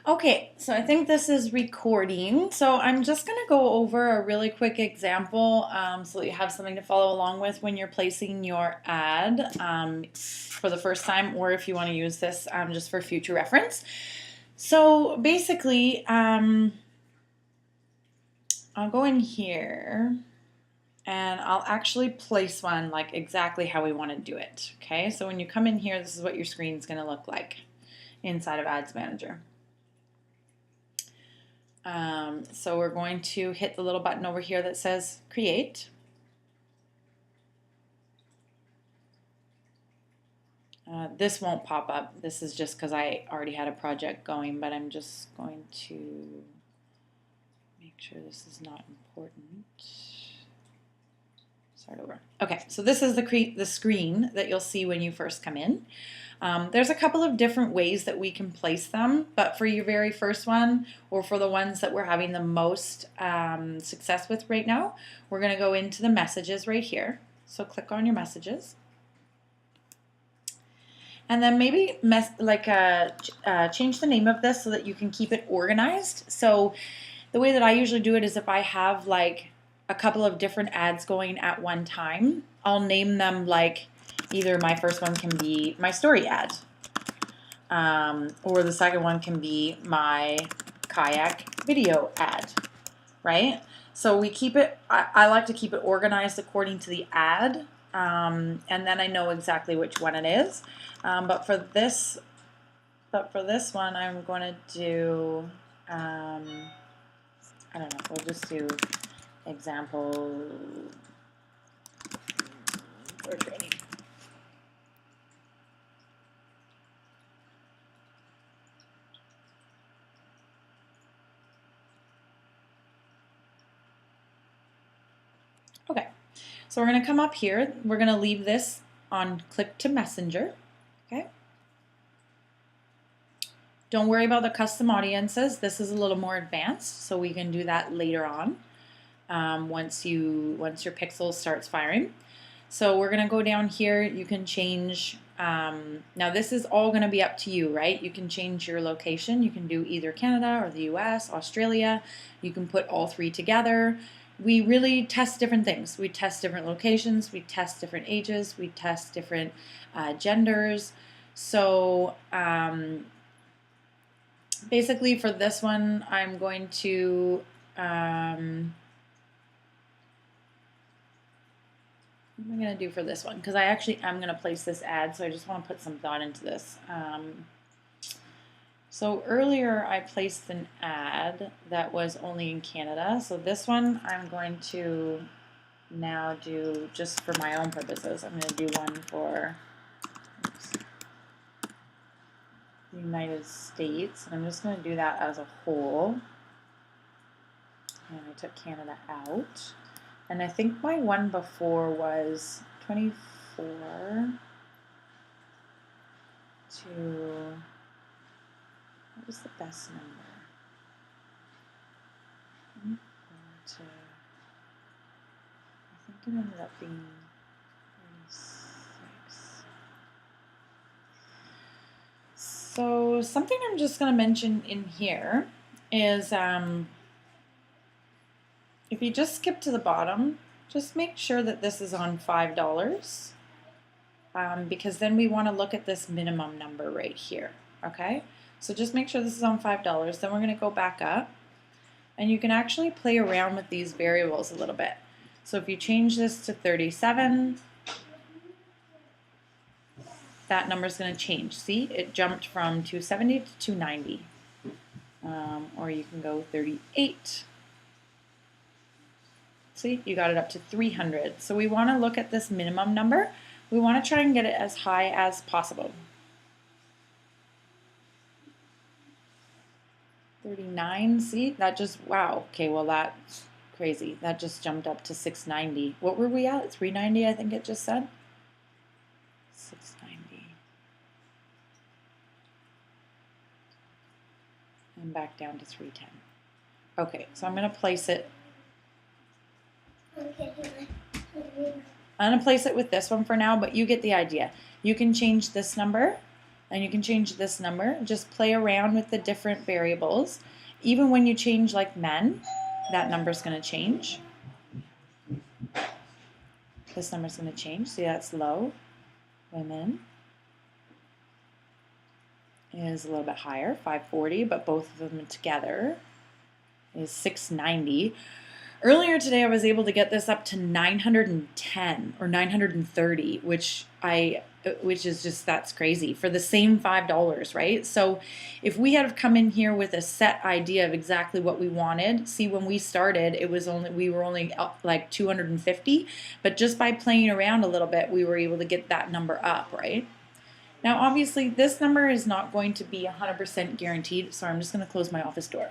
Okay, so I think this is recording. So I'm just going to go over a really quick example so that you have something to follow along with when you're placing your ad for the first time, or if you want to use this just for future reference. So basically, I'll go in here and I'll actually place one like exactly how we want to do it. Okay, so when you come in here, this is what your screen is going to look like inside of Ads Manager. So we're going to hit the little button over here that says create. This won't pop up. This is just because I already had a project going, but I'm just going to make sure this is not important. Start over. Okay, so this is the screen that you'll see when you first come in. There's a couple of different ways that we can place them, but for your very first one, or for the ones that we're having the most success with right now, we're going to go into the messages right here. So click on your messages. And then maybe change the name of this so that you can keep it organized. So the way that I usually do it is if I have like a couple of different ads going at one time, I'll name them like either my first one can be my story ad, or the second one can be my kayak video ad, right? So we keep it, I like to keep it organized according to the ad, and then I know exactly which one it is. But for this one, I'm going to do, I don't know, we'll just do example for training. Okay, so we're going to come up here. We're going to leave this on click to messenger. Okay. Don't worry about the custom audiences. This is a little more advanced, so we can do that later on once your pixel starts firing. So we're going to go down here. You can change. Now this is all going to be up to you, right? You can change your location. You can do either Canada or the US, Australia. You can put all three together. We really test different things. We test different locations. We test different ages. We test different genders. So basically for this one, I'm going to what am I going to do for this one? Because I actually am going to place this ad, so I just want to put some thought into this. So earlier I placed an ad that was only in Canada. So this one I'm going to now do just for my own purposes. I'm going to do one for the United States. And I'm just going to do that as a whole. And I took Canada out. And I think my one before was 24 to, what was the best number? 24 to, I think it ended up being 36. So something I'm just going to mention in here is if you just skip to the bottom, just make sure that this is on $5 because then we want to look at this minimum number right here, okay? So just make sure this is on $5. Then we're going to go back up and you can actually play around with these variables a little bit. So if you change this to 37, that number is going to change. See, it jumped from 270 to 290. Or you can go 38. See, you got it up to 300. So we want to look at this minimum number. We want to try and get it as high as possible. 39, see, that just, wow. Okay, well that's crazy. That just jumped up to 690. What were we at? 390, I think it just said. 690. And back down to 310. Okay, so I'm going to place it. I'm going to place it with this one for now, but you get the idea. You can change this number and you can change this number. Just play around with the different variables. Even when you change like men, that number's going to change. This number's going to change. See, that's low. Women is a little bit higher, 540, but both of them together is 690. Earlier today, I was able to get this up to 910 or 930, which is just, that's crazy for the same $5, right? So if we had come in here with a set idea of exactly what we wanted, see, when we started, we were only up like 250, but just by playing around a little bit, we were able to get that number up, right? Now, obviously, this number is not going to be 100% guaranteed, so I'm just going to close my office door.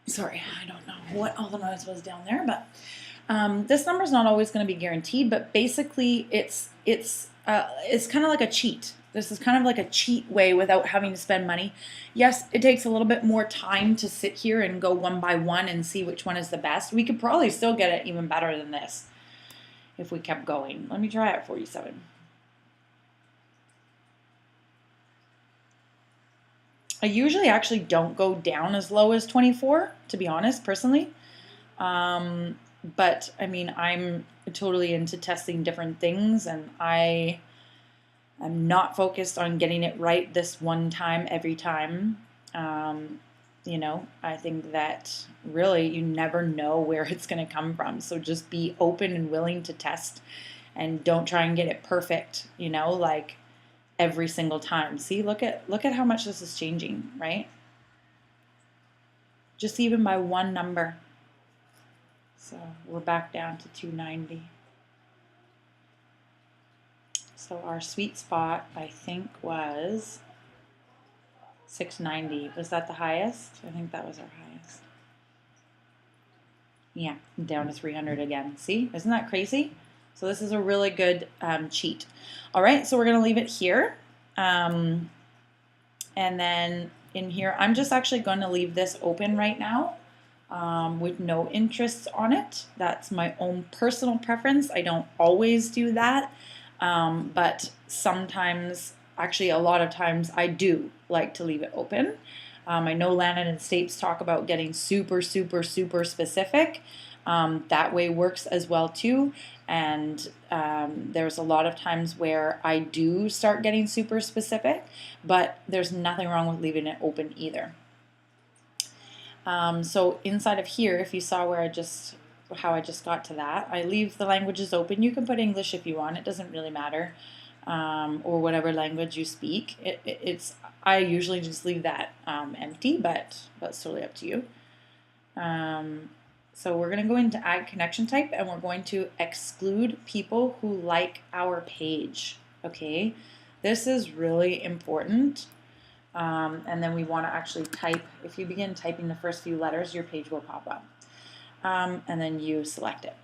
Sorry, I don't know what all the noise was down there, but this number is not always going to be guaranteed, but basically it's kind of like a cheat. This is kind of like a cheat way without having to spend money. Yes, it takes a little bit more time to sit here and go one by one and see which one is the best. We could probably still get it even better than this if we kept going. Let me try it at 47. I usually actually don't go down as low as 24, to be honest, personally. But I mean, I'm totally into testing different things, and I'm not focused on getting it right this one time every time. You know, I think that really you never know where it's going to come from. So just be open and willing to test, and don't try and get it perfect, you know, like every single time. See, look at how much this is changing, right? Just even by one number. So we're back down to 290. So our sweet spot, I think, was 690. Was that the highest? I think that was our highest. Yeah, down to 300 again. See, isn't that crazy? So this is a really good cheat. All right, so we're going to leave it here. And then in here, I'm just actually going to leave this open right now with no interests on it. That's my own personal preference. I don't always do that, but sometimes, actually a lot of times, I do like to leave it open. I know Landon and Stapes talk about getting super, super, super specific. That way works as well too. And there's a lot of times where I do start getting super specific, but there's nothing wrong with leaving it open either. So inside of here, if you saw where how I just got to that, I leave the languages open. You can put English if you want, it doesn't really matter. Or whatever language you speak. I usually just leave that empty, but that's totally up to you. So we're going to go into add connection type, and we're going to exclude people who like our page. Okay, this is really important. And then we want to actually type. If you begin typing the first few letters, your page will pop up. And then you select it.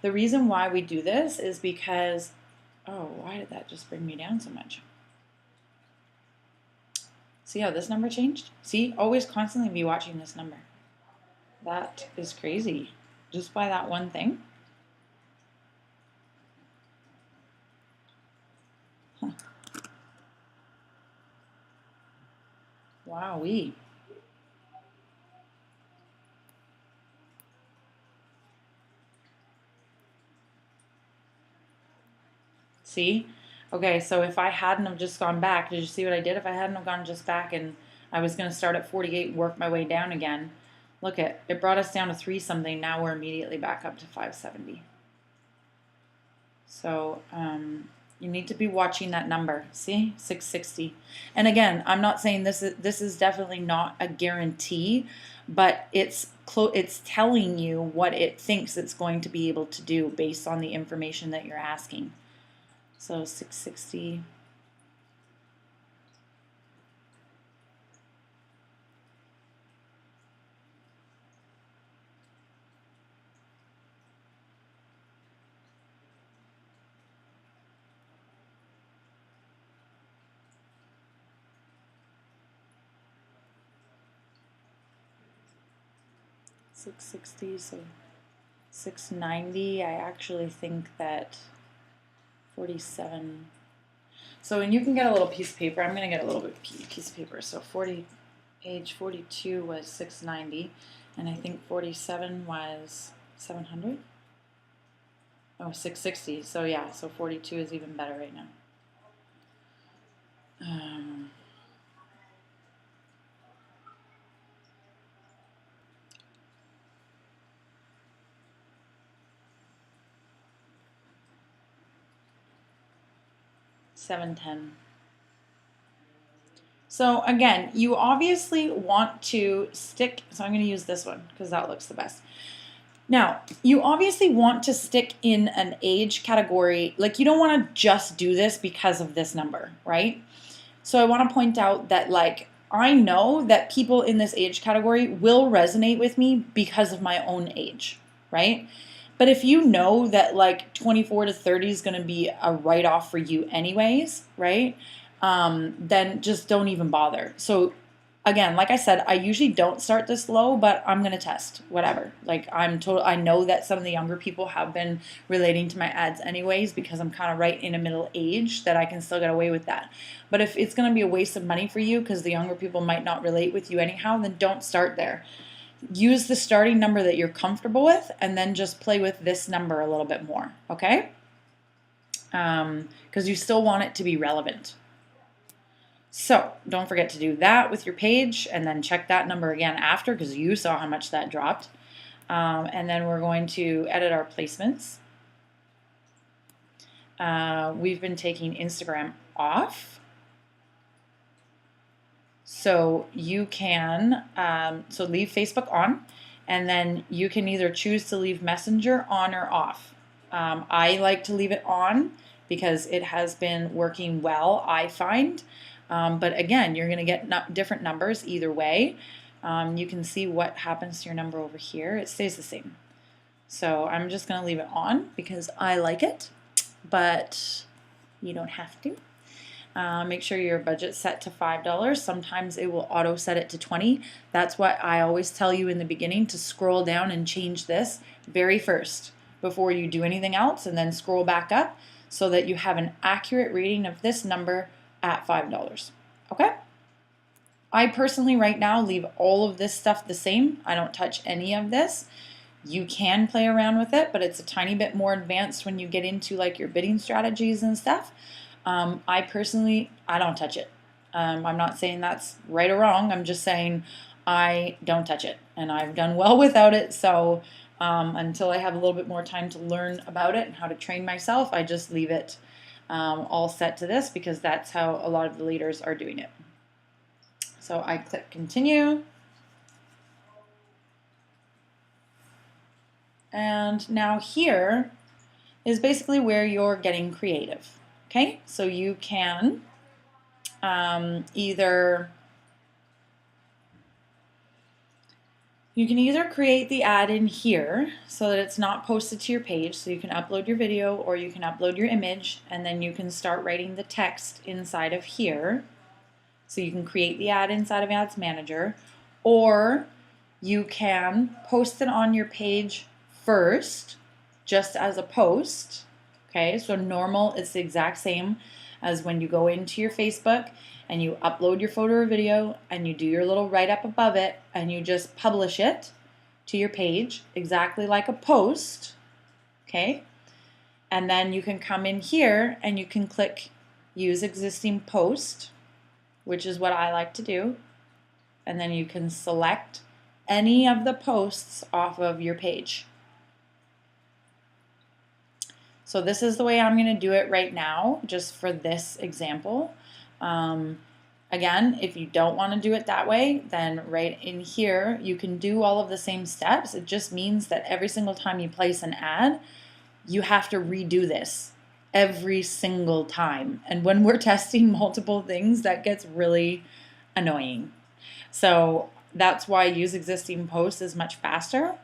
The reason why we do this is because, oh, why did that just bring me down so much? See how this number changed? See, always constantly be watching this number. That is crazy. Just by that one thing. Huh. Wowee. See? Okay, so if I hadn't have just gone back, did you see what I did? If I hadn't have gone just back and I was going to start at 48 and work my way down again, look it brought us down to 3 something. Now we're immediately back up to 570. So you need to be watching that number. See, 660. And again, I'm not saying this is definitely not a guarantee, but it's telling you what it thinks it's going to be able to do based on the information that you're asking. So 660. 660, so 690. I actually think that 47. So, and you can get a little piece of paper. I'm going to get a little bit piece of paper. So page 42 was 690, and I think 47 was 700. Oh, 660. So yeah, so 42 is even better right now. 710. So again, you obviously want to stick, so I'm going to use this one because that looks the best. Now, you obviously want to stick in an age category. Like, you don't want to just do this because of this number, right? So I want to point out that, like, I know that people in this age category will resonate with me because of my own age, right? But if you know that like 24 to 30 is going to be a write-off for you anyways, right? Then just don't even bother. So again, like I said, I usually don't start this low, but I'm going to test whatever. Like I know that some of the younger people have been relating to my ads anyways, because I'm kind of right in a middle age that I can still get away with that. But if it's going to be a waste of money for you because the younger people might not relate with you anyhow, then don't start there. Use the starting number that you're comfortable with and then just play with this number a little bit more, okay? Because you still want it to be relevant. So don't forget to do that with your page and then check that number again after because you saw how much that dropped. And then we're going to edit our placements. We've been taking Instagram off. So you can, so leave Facebook on, and then you can either choose to leave Messenger on or off. I like to leave it on because it has been working well, I find. But again, you're going to get different numbers either way. You can see what happens to your number over here. It stays the same. So I'm just going to leave it on because I like it, but you don't have to. Make sure your budget's set to $5. Sometimes it will auto set it to 20. That's what I always tell you in the beginning, to scroll down and change this very first before you do anything else, and then scroll back up so that you have an accurate reading of this number at $5. Okay? I personally right now leave all of this stuff the same. I don't touch any of this. You can play around with it, but it's a tiny bit more advanced when you get into like your bidding strategies and stuff. I personally, I don't touch it. I'm not saying that's right or wrong. I'm just saying I don't touch it, and I've done well without it. So until I have a little bit more time to learn about it and how to train myself, I just leave it all set to this because that's how a lot of the leaders are doing it. So I click continue. And now here is basically where you're getting creative. Okay, so you can either create the ad in here so that it's not posted to your page, so you can upload your video or you can upload your image, and then you can start writing the text inside of here. So you can create the ad inside of Ads Manager, or you can post it on your page first, just as a post. Okay, so normal, it's the exact same as when you go into your Facebook and you upload your photo or video and you do your little write-up above it and you just publish it to your page, exactly like a post, okay? And then you can come in here and you can click Use Existing Post, which is what I like to do, and then you can select any of the posts off of your page. So this is the way I'm going to do it right now, just for this example. Again, if you don't want to do it that way, then right in here, you can do all of the same steps. It just means that every single time you place an ad, you have to redo this every single time. And when we're testing multiple things, that gets really annoying. So that's why Use Existing Post is much faster,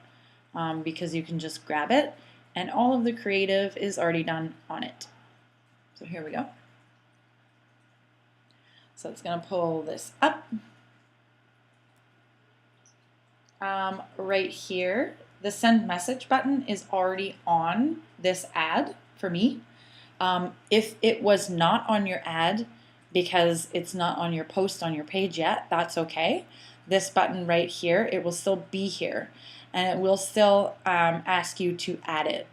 because you can just grab it and all of the creative is already done on it. So here we go. So it's going to pull this up. right here, the send message button is already on this ad for me. If it was not on your ad because it's not on your post on your page yet, that's okay. This button right here, it will still be here, and it will still ask you to add it.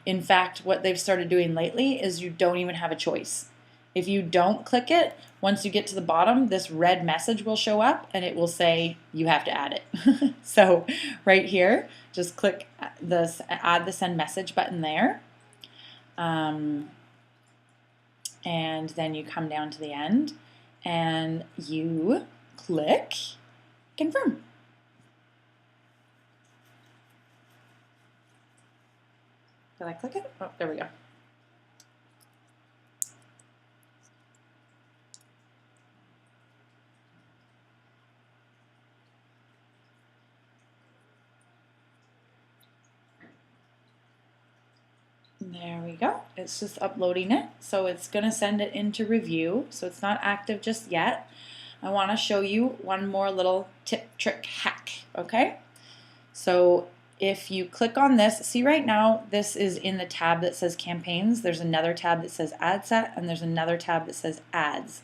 In fact, what they've started doing lately is you don't even have a choice. If you don't click it, once you get to the bottom, this red message will show up and it will say you have to add it. So right here, just click this add the send message button there. And then you come down to the end and you click confirm. Did I click it? Oh, there we go. There we go. It's just uploading it. So it's going to send it into review. So it's not active just yet. I want to show you one more little tip, trick, hack. Okay. So if you click on this, see right now, this is in the tab that says campaigns. There's another tab that says ad set, and there's another tab that says ads.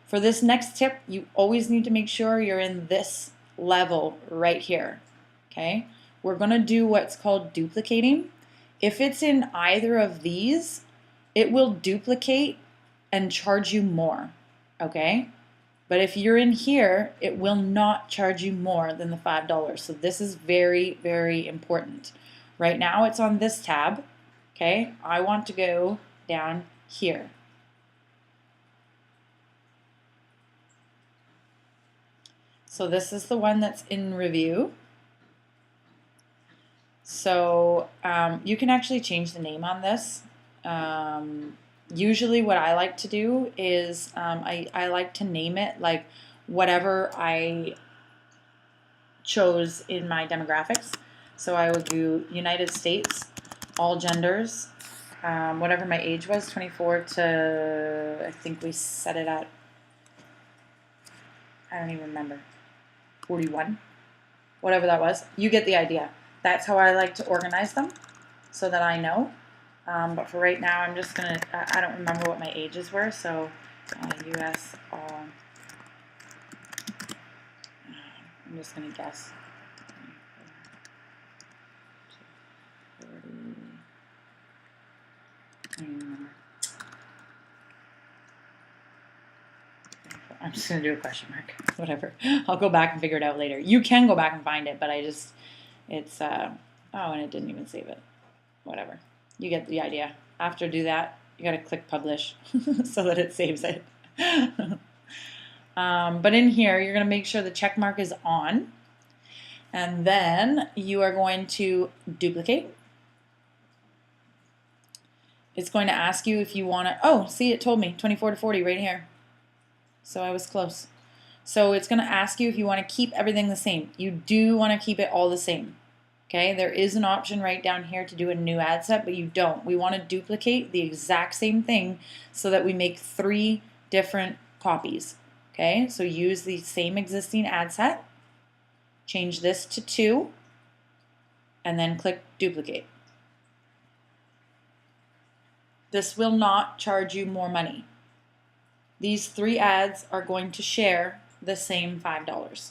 For this next tip, you always need to make sure you're in this level right here. Okay. We're going to do what's called duplicating. If it's in either of these, it will duplicate and charge you more, okay? But if you're in here, it will not charge you more than the $5. So this is very, very important. Right now it's on this tab, okay? I want to go down here. So this is the one that's in review. So you can actually change the name on this. Usually what I like to do is I like to name it like whatever I chose in my demographics. So I would do United States, all genders, whatever my age was, 24 to, I think we set it at, I don't even remember, 41, whatever that was. You get the idea. That's how I like to organize them so that I know. But for right now, I'm just going to, I don't remember what my ages were, so US all, I'm just going to guess. 40, I don't even remember. I'm just going to do a question mark, whatever. I'll go back and figure it out later. You can go back and find it, but I just, it's, oh, and it didn't even save it. Whatever. You get the idea. After do that, you got to click publish so that it saves it. But in here, you're going to make sure the check mark is on. And then you are going to duplicate. It's going to ask you if you want to, oh, see, it told me 24 to 40 right here. So I was close. So it's going to ask you if you want to keep everything the same. You do want to keep it all the same. Okay, there is an option right down here to do a new ad set, but you don't. We want to duplicate the exact same thing so that we make 3 different copies. Okay, so use the same existing ad set, change this to 2, and then click duplicate. This will not charge you more money. These 3 ads are going to share the same $5.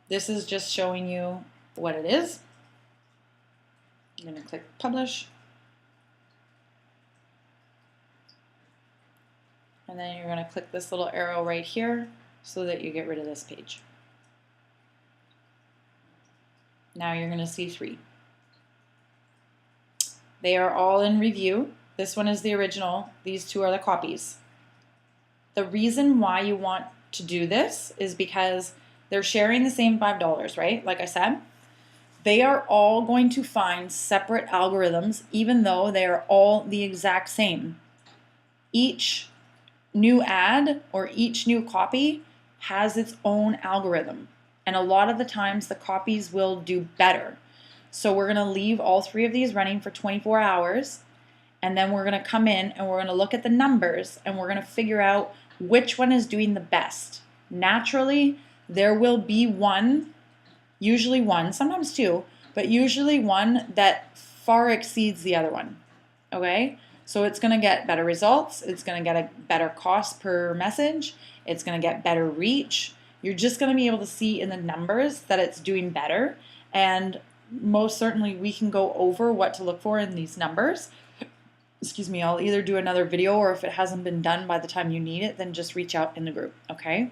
This is just showing you what it is. I'm going to click publish. And then you're going to click this little arrow right here so that you get rid of this page. Now you're going to see 3. They are all in review. This one is the original. These 2 are the copies. The reason why you want to do this is because they're sharing the same $5, right? Like I said, they are all going to find separate algorithms, even though they are all the exact same. Each new ad or each new copy has its own algorithm. And a lot of the times the copies will do better. So we're going to leave all 3 of these running for 24 hours. And then we're going to come in and we're going to look at the numbers and we're going to figure out which one is doing the best. Naturally, there will be one usually one, sometimes two, but usually one that far exceeds the other one, okay? So it's gonna get better results, it's gonna get a better cost per message, it's gonna get better reach. You're just gonna be able to see in the numbers that it's doing better, and most certainly we can go over what to look for in these numbers. Excuse me, I'll either do another video, or if it hasn't been done by the time you need it, then just reach out in the group, okay?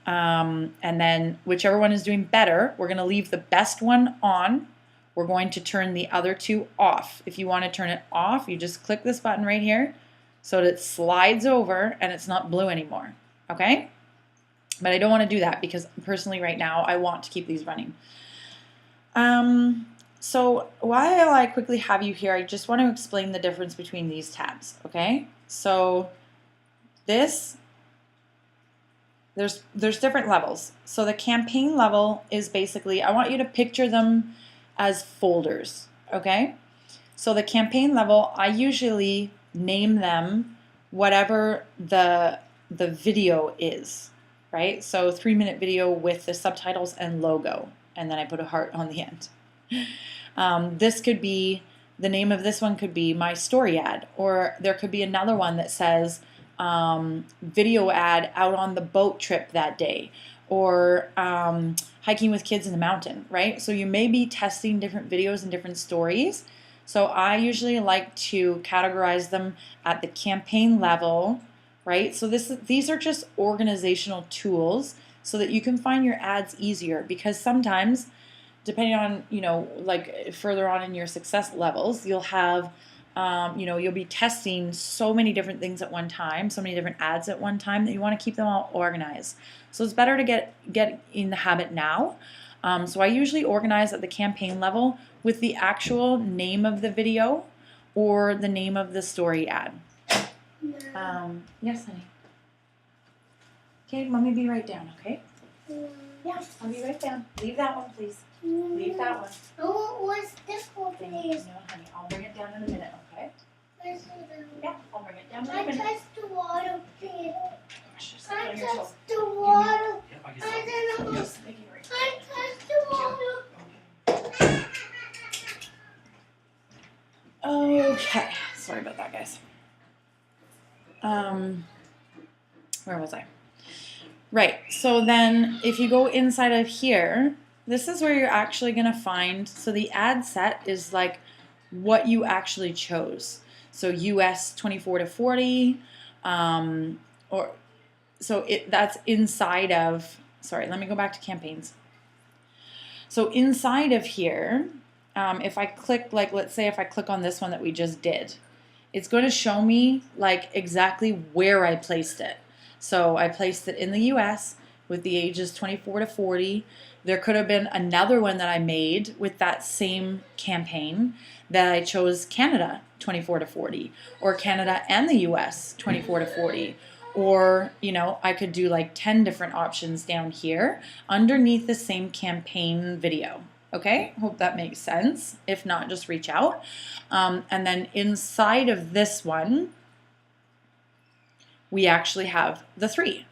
And then whichever one is doing better, we're gonna leave the best one on. We're going to turn the other two off. If you want to turn it off, you just click this button right here so that it slides over and it's not blue anymore, okay? But I don't want to do that because personally right now I want to keep these running. So while I quickly have you here, I just want to explain the difference between these tabs, okay? So this, there's different levels. So the campaign level is basically, I want you to picture them as folders, okay? So the campaign level, I usually name them whatever the video is, right? So 3-minute video with the subtitles and logo, and then I put a heart on the end. This could be, the name of this one could be my story ad, or there could be another one that says video ad out on the boat trip that day, or hiking with kids in the mountain, right? So you may be testing different videos and different stories. So I usually like to categorize them at the campaign level, right? So these are just organizational tools so that you can find your ads easier, because sometimes, depending on, you know, like further on in your success levels, you'll have you know, you'll be testing so many different things at one time, so many different ads at one time, that you want to keep them all organized. So it's better to get in the habit now. So I usually organize at the campaign level with the actual name of the video or the name of the story ad. Yes, honey. Okay, let me be right down, okay? Yeah, I'll be right down. Leave that one, please. Leave that one. Oh, what's this one, please? No, honey, I'll bring it down in a minute, okay? Yeah, I'll bring it down in a I minute. touched the water, please. Just I on your toe. touched the water. I guess I don't know. Just make it right. I touched the water. Okay, sorry about that, guys. Where was I? Right, so then if you go inside of here, this is where you're actually going to find, so the ad set is like what you actually chose. So US 24 to 40, or so that's inside of, sorry, let me go back to campaigns. So inside of here, if I click, like, let's say if I click on this one that we just did, it's going to show me like exactly where I placed it. So I placed it in the US with the ages 24 to 40. There could have been another one that I made with that same campaign that I chose Canada 24 to 40, or Canada and the US 24 to 40. Or, you know, I could do like 10 different options down here underneath the same campaign video. Okay, hope that makes sense. If not, just reach out. And then inside of this one, we actually have the 3.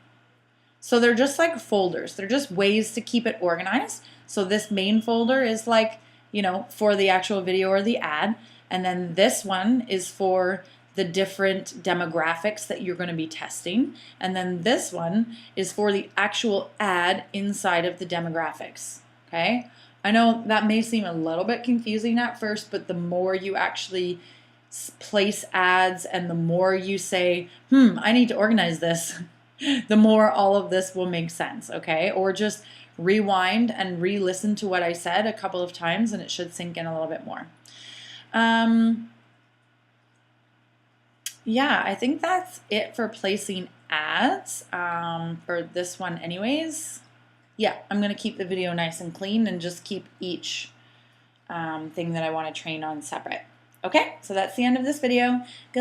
So they're just like folders. They're just ways to keep it organized. So this main folder is like, you know, for the actual video or the ad. And then this one is for the different demographics that you're going to be testing. And then this one is for the actual ad inside of the demographics. Okay. I know that may seem a little bit confusing at first, but the more you actually place ads and the more you say, I need to organize this, the more all of this will make sense, okay? Or just rewind and re-listen to what I said a couple of times and it should sink in a little bit more. Yeah, I think that's it for placing ads for this one anyways. Yeah, I'm going to keep the video nice and clean and just keep each thing that I want to train on separate. Okay, so that's the end of this video. Good